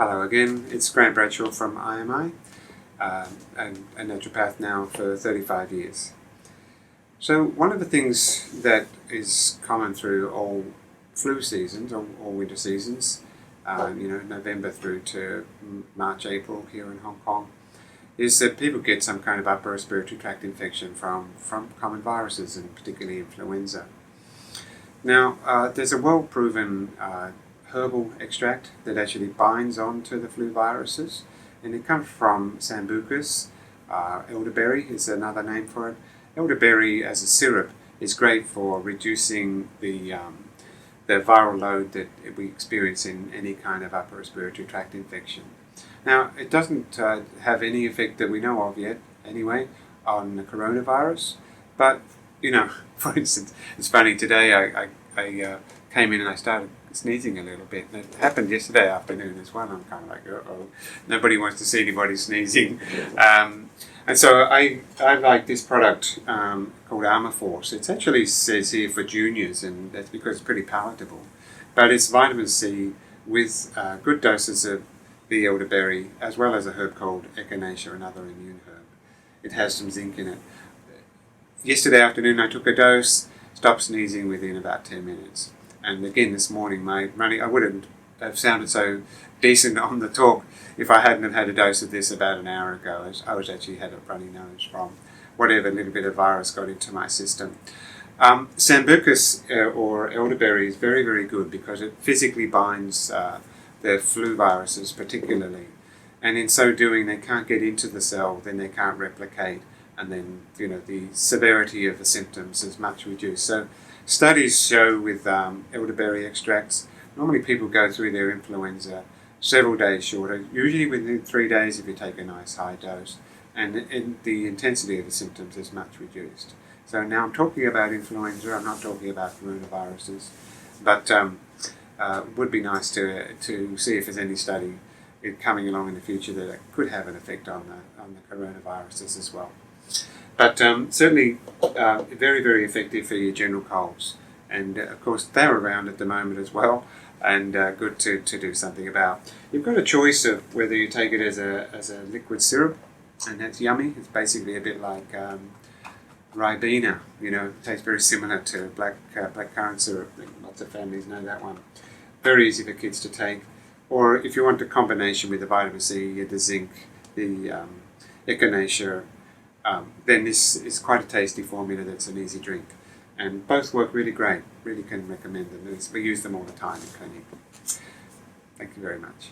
Hello again, it's Grant Bradshaw from IMI, and a naturopath now for 35 years. So one of the things that is common through all flu seasons, all winter seasons, November through to March, April here in Hong Kong, is that people get some kind of upper respiratory tract infection from common viruses, and particularly influenza. Now, there's a well-proven herbal extract that actually binds onto the flu viruses, and it comes from Sambucus. Elderberry is another name for it. Elderberry as a syrup is great for reducing the viral load that we experience in any kind of upper respiratory tract infection. Now, it doesn't have any effect that we know of yet, anyway, on the coronavirus, but, for instance, it's funny, today I came in and I started sneezing a little bit, and it happened yesterday afternoon as well. I'm kind of like, uh-oh, nobody wants to see anybody sneezing. And so I like this product called Armour Force. It actually says here for juniors, and that's because it's pretty palatable. But it's vitamin C with good doses of the elderberry, as well as a herb called echinacea, another immune herb. It has some zinc in it. Yesterday afternoon I took a dose, stopped sneezing within about 10 minutes. And again this morning, I wouldn't have sounded so decent on the talk if I hadn't have had a dose of this about an hour ago. I was actually had a runny nose from whatever little bit of virus got into my system. Sambucus or elderberry is very, very good because it physically binds the flu viruses particularly. And in so doing, they can't get into the cell, then they can't replicate, and then the severity of the symptoms is much reduced. So studies show with elderberry extracts, normally people go through their influenza several days shorter, usually within 3 days if you take a nice high dose, and the intensity of the symptoms is much reduced. So now I'm talking about influenza, I'm not talking about coronaviruses, but it would be nice to see if there's any study coming along in the future that could have an effect on the coronaviruses as well. But certainly very, very effective for your general colds. And of course they're around at the moment as well, and good to do something about. You've got a choice of whether you take it as a liquid syrup, and that's yummy. It's basically a bit like Ribena, it tastes very similar to blackcurrant syrup. Lots of families know that one. Very easy for kids to take. Or if you want a combination with the vitamin C, the zinc, the echinacea, then this is quite a tasty formula that's an easy drink. And both work really great. Really can recommend them. We use them all the time in clinic. Thank you very much.